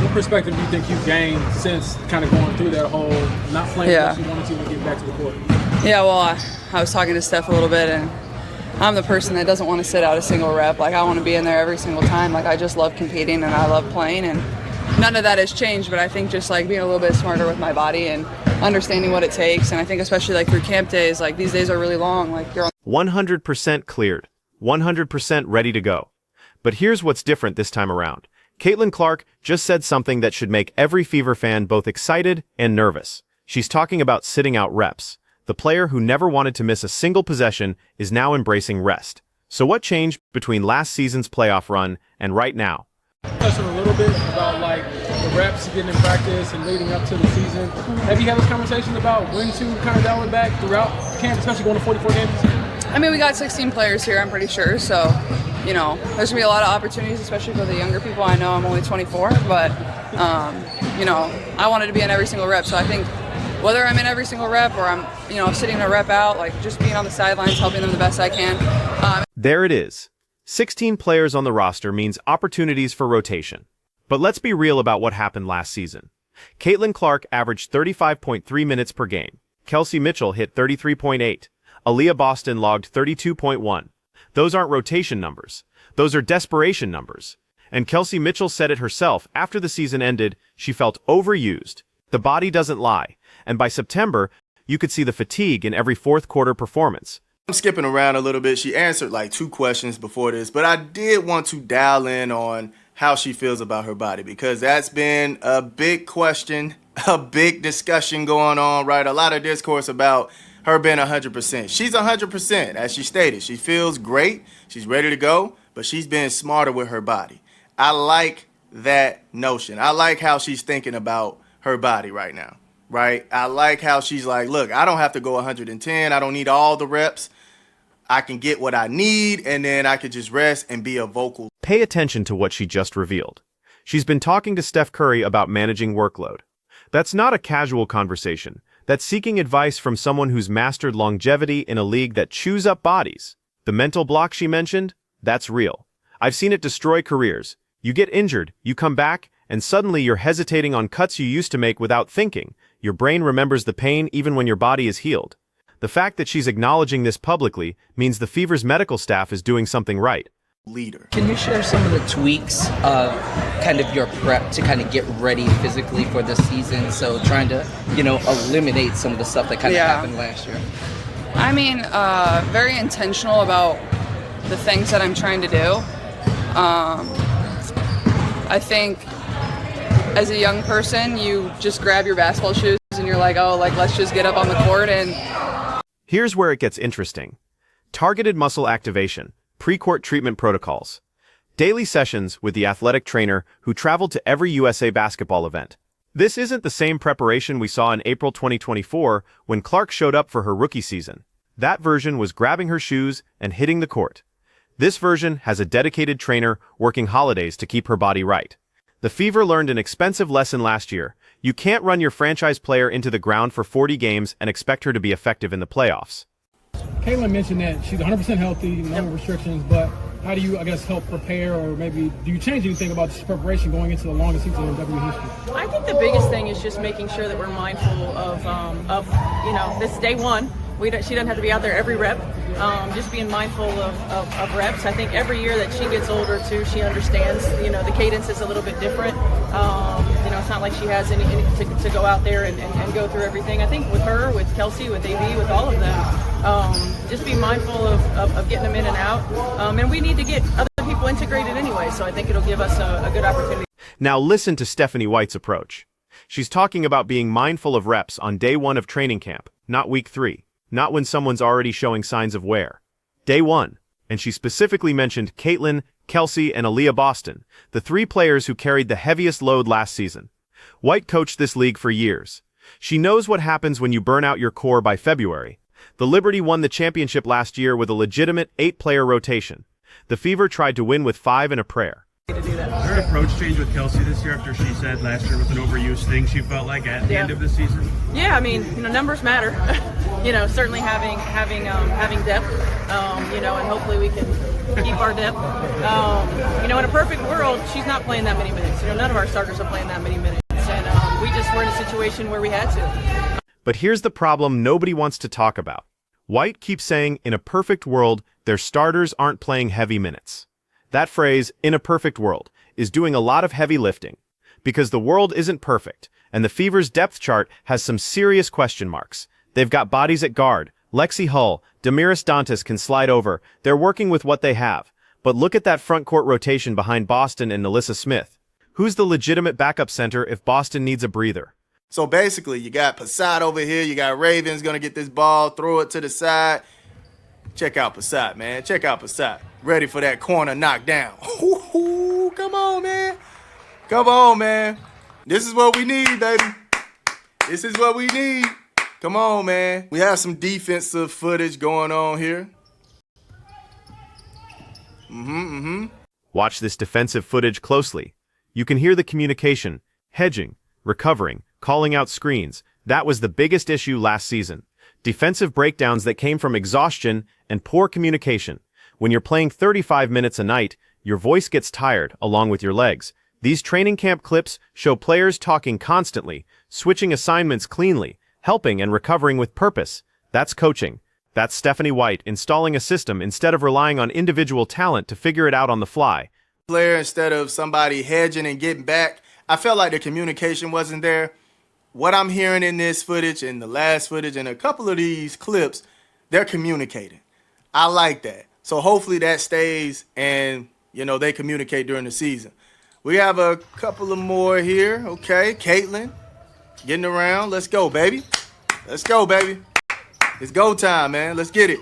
What perspective do you think you've gained since kind of going through that whole not playing what you wanted to get back to the court? Yeah, well, I was talking to Steph a little bit, and I'm the person that doesn't want to sit out a single rep. Like, I want to be in there every single time. Like, I just love competing and I love playing, and none of that has changed, but I think just like being a little bit smarter with my body and understanding what it takes. And I think especially like through camp days, like these days are really long. Like, you're 100% cleared, 100% ready to go. But here's what's different this time around. Caitlin Clark just said something that should make every Fever fan both excited and nervous. She's talking about sitting out reps. The player who never wanted to miss a single possession is now embracing rest. So what changed between last season's playoff run and right now? Touching a little bit about like the reps getting in practice and leading up to the season. Have you had those conversations about when to kind of dial it back throughout camp, especially going to 44 games? I mean, we got 16 players here, I'm pretty sure. So, you know, there's going to be a lot of opportunities, especially for the younger people. I know I'm only 24, but, you know, I wanted to be in every single rep. So I think whether I'm in every single rep or I'm, you know, sitting a rep out, like just being on the sidelines, helping them the best I can. There it is. 16 players on the roster means opportunities for rotation. But let's be real about what happened last season. Caitlin Clark averaged 35.3 minutes per game. Kelsey Mitchell hit 33.8. Aaliyah Boston logged 32.1. Those aren't rotation numbers. Those are desperation numbers. And Kelsey Mitchell said it herself after the season ended. She felt overused. The body doesn't lie. And by September, you could see the fatigue in every fourth quarter performance. I'm skipping around a little bit. She answered like 2 questions before this, but I did want to dial in on how she feels about her body, because that's been a big question, a big discussion going on, right? A lot of discourse about her being 100%. She's 100%, as she stated. She feels great. She's ready to go, but she's being smarter with her body. I like that notion. I like how she's thinking about her body right now, right? I like how she's like, look, I don't have to go 110. I don't need all the reps. I can get what I need, and then I could just rest and be a vocal. Pay attention to what she just revealed. She's been talking to Steph Curry about managing workload. That's not a casual conversation. That's seeking advice from someone who's mastered longevity in a league that chews up bodies. The mental block she mentioned? That's real. I've seen it destroy careers. You get injured, you come back, and suddenly you're hesitating on cuts you used to make without thinking. Your brain remembers the pain even when your body is healed. The fact that she's acknowledging this publicly means the Fever's medical staff is doing something right. Leader. Can you share some of the tweaks of kind of your prep to kind of get ready physically for the season? So trying to, you know, eliminate some of the stuff that kind of happened last year. I mean, very intentional about the things that I'm trying to do. I think as a young person, you just grab your basketball shoes and you're like, oh, like, let's just get up on the court. And here's where it gets interesting. Targeted muscle activation, pre-court treatment protocols, daily sessions with the athletic trainer who traveled to every USA basketball event. This isn't the same preparation we saw in April 2024 when Clark showed up for her rookie season. That version was grabbing her shoes and hitting the court. This version has a dedicated trainer working holidays to keep her body right. The Fever learned an expensive lesson last year. You can't run your franchise player into the ground for 40 games and expect her to be effective in the playoffs. Caitlin mentioned that she's 100% healthy, no restrictions, but how do you, I guess, help prepare, or maybe do you change anything about this preparation going into the longest season in W history? I think the biggest thing is just making sure that we're mindful of you know, this is day one. She doesn't have to be out there every rep. Just being mindful of reps. I think every year that she gets older too, she understands, you know, the cadence is a little bit different. You know, it's not like she has any to go out there and go through everything. I think with her, with Kelsey, with AB, with all of them, just be mindful of getting them in and out. And we need to get other people integrated anyway, so I think it'll give us a good opportunity. Now listen to Stephanie White's approach. She's talking about being mindful of reps on day 1 of training camp, not week 3. Not when someone's already showing signs of wear. Day 1, and she specifically mentioned Caitlin, Kelsey, and Aaliyah Boston, the 3 players who carried the heaviest load last season. White coached this league for years. She knows what happens when you burn out your core by February. The Liberty won the championship last year with a legitimate 8-player rotation. The Fever tried to win with 5 and a prayer. Is there an approach change with Kelsey this year after she said last year was an overused thing she felt like at the end of the season? Yeah, I mean, you know, numbers matter. You know, certainly having depth. You know, and hopefully we can keep our depth. You know, in a perfect world, she's not playing that many minutes. You know, none of our starters are playing that many minutes. And we just were in a situation where we had to. But here's the problem nobody wants to talk about. White keeps saying, in a perfect world, their starters aren't playing heavy minutes. That phrase, in a perfect world, is doing a lot of heavy lifting. Because the world isn't perfect, and the Fever's depth chart has some serious question marks. They've got bodies at guard. Lexi Hull, Damiris Dantas can slide over. They're working with what they have. But look at that front court rotation behind Boston and Nalissa Smith. Who's the legitimate backup center if Boston needs a breather? So basically, you got Passat over here. You got Ravens going to get this ball, throw it to the side. Check out Passat, man. Check out Passat. Ready for that corner knockdown. Ooh, come on, man. Come on, man. This is what we need, baby. This is what we need. Come on, man. We have some defensive footage going on here. Watch this defensive footage closely. You can hear the communication, hedging, recovering, calling out screens. That was the biggest issue last season. Defensive breakdowns that came from exhaustion and poor communication. When you're playing 35 minutes a night, your voice gets tired along with your legs. These training camp clips show players talking constantly, switching assignments cleanly, helping and recovering with purpose. That's coaching. That's Stephanie White installing a system instead of relying on individual talent to figure it out on the fly. Player instead of somebody hedging and getting back. I felt like the communication wasn't there. What I'm hearing in this footage and the last footage and a couple of these clips, they're communicating. I like that. So hopefully that stays and, you know, they communicate during the season. We have a couple of more here. Okay, Caitlin getting around. Let's go, baby. Let's go, baby. It's go time, man. Let's get it.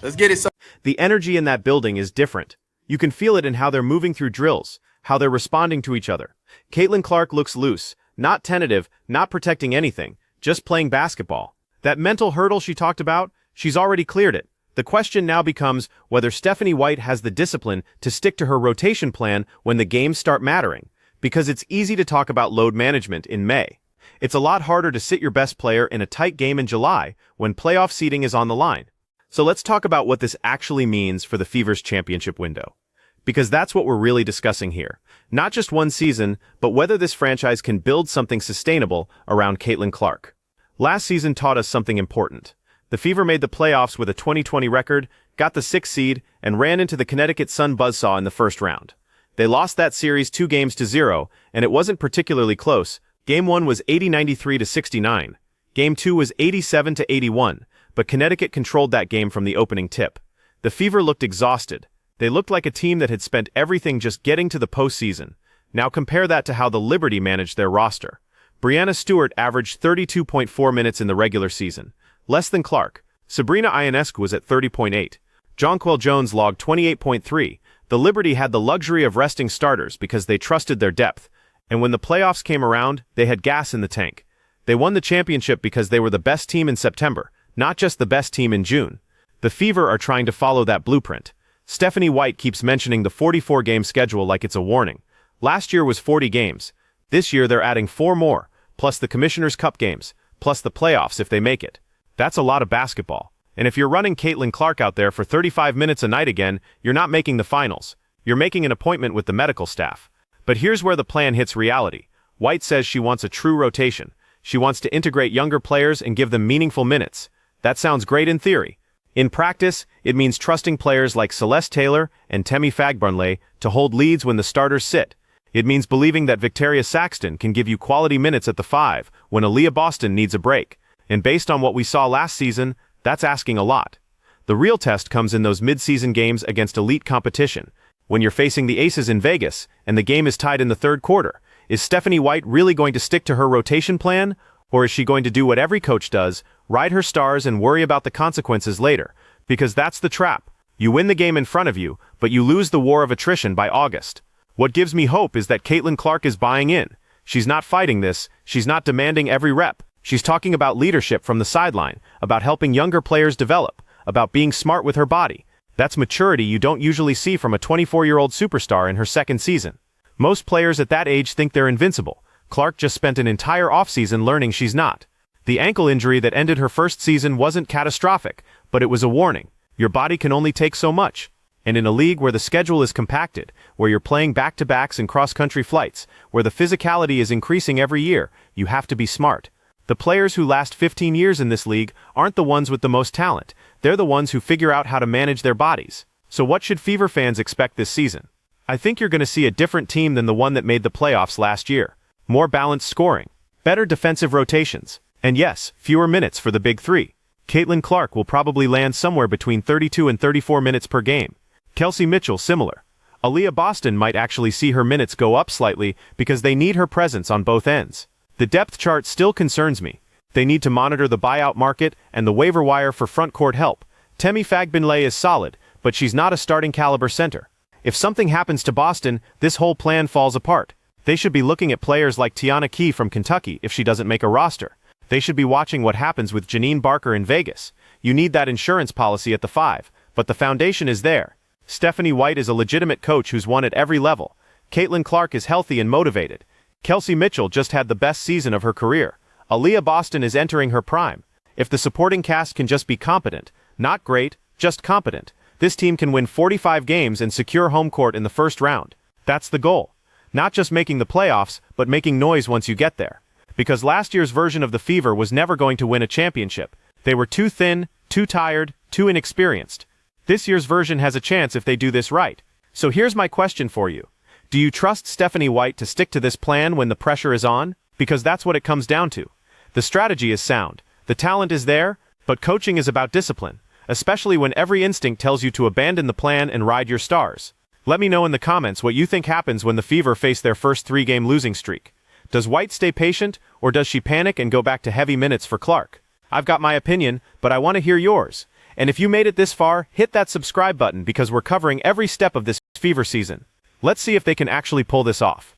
Let's get it. The energy in that building is different. You can feel it in how they're moving through drills, how they're responding to each other. Caitlin Clark looks loose, not tentative, not protecting anything, just playing basketball. That mental hurdle she talked about, she's already cleared it. The question now becomes whether Stephanie White has the discipline to stick to her rotation plan when the games start mattering, because it's easy to talk about load management in May. It's a lot harder to sit your best player in a tight game in July when playoff seeding is on the line. So let's talk about what this actually means for the Fever's championship window. Because that's what we're really discussing here. Not just one season, but whether this franchise can build something sustainable around Caitlin Clark. Last season taught us something important. The Fever made the playoffs with a 2020 record, got the 6th seed, and ran into the Connecticut Sun buzzsaw in the first round. They lost that series 2-0, and it wasn't particularly close. Game 1 was 80-93 to 69. Game 2 was 87-81, but Connecticut controlled that game from the opening tip. The Fever looked exhausted. They looked like a team that had spent everything just getting to the postseason. Now compare that to how the Liberty managed their roster. Brianna Stewart averaged 32.4 minutes in the regular season, less than Clark. Sabrina Ionescu was at 30.8. Jonquel Jones logged 28.3. The Liberty had the luxury of resting starters because they trusted their depth, and when the playoffs came around, they had gas in the tank. They won the championship because they were the best team in September, not just the best team in June. The Fever are trying to follow that blueprint. Stephanie White keeps mentioning the 44-game schedule like it's a warning. Last year was 40 games. This year they're adding 4 more, plus the Commissioner's Cup games, plus the playoffs if they make it. That's a lot of basketball. And if you're running Caitlin Clark out there for 35 minutes a night again, you're not making the finals. You're making an appointment with the medical staff. But here's where the plan hits reality. White says she wants a true rotation. She wants to integrate younger players and give them meaningful minutes. That sounds great in theory. In practice, it means trusting players like Celeste Taylor and Temi Fagburnley to hold leads when the starters sit. It means believing that Victoria Saxton can give you quality minutes at the 5 when Aaliyah Boston needs a break. And based on what we saw last season, that's asking a lot. The real test comes in those mid-season games against elite competition. When you're facing the Aces in Vegas and the game is tied in the third quarter, is Stephanie White really going to stick to her rotation plan? Or is she going to do what every coach does, ride her stars and worry about the consequences later? Because that's the trap. You win the game in front of you, but you lose the war of attrition by August. What gives me hope is that Caitlin Clark is buying in. She's not fighting this, she's not demanding every rep. She's talking about leadership from the sideline, about helping younger players develop, about being smart with her body. That's maturity you don't usually see from a 24-year-old superstar in her second season. Most players at that age think they're invincible. Clark just spent an entire offseason learning she's not. The ankle injury that ended her first season wasn't catastrophic, but it was a warning. Your body can only take so much. And in a league where the schedule is compacted, where you're playing back-to-backs and cross-country flights, where the physicality is increasing every year, you have to be smart. The players who last 15 years in this league aren't the ones with the most talent. They're the ones who figure out how to manage their bodies. So what should Fever fans expect this season? I think you're going to see a different team than the one that made the playoffs last year. More balanced scoring, better defensive rotations, and yes, fewer minutes for the big three. Caitlin Clark will probably land somewhere between 32 and 34 minutes per game. Kelsey Mitchell similar. Aaliyah Boston might actually see her minutes go up slightly because they need her presence on both ends. The depth chart still concerns me. They need to monitor the buyout market and the waiver wire for front court help. Temi Fagbinlay is solid, but she's not a starting caliber center. If something happens to Boston, this whole plan falls apart. They should be looking at players like Tiana Key from Kentucky if she doesn't make a roster. They should be watching what happens with Janine Barker in Vegas. You need that insurance policy at the 5, but the foundation is there. Stephanie White is a legitimate coach who's won at every level. Caitlin Clark is healthy and motivated. Kelsey Mitchell just had the best season of her career. Aaliyah Boston is entering her prime. If the supporting cast can just be competent, not great, just competent, this team can win 45 games and secure home court in the first round. That's the goal. Not just making the playoffs, but making noise once you get there. Because last year's version of the Fever was never going to win a championship. They were too thin, too tired, too inexperienced. This year's version has a chance if they do this right. So here's my question for you. Do you trust Stephanie White to stick to this plan when the pressure is on? Because that's what it comes down to. The strategy is sound. The talent is there, but coaching is about discipline, especially when every instinct tells you to abandon the plan and ride your stars. Let me know in the comments what you think happens when the Fever face their first 3-game losing streak. Does White stay patient, or does she panic and go back to heavy minutes for Clark? I've got my opinion, but I want to hear yours. And if you made it this far, hit that subscribe button because we're covering every step of this Fever season. Let's see if they can actually pull this off.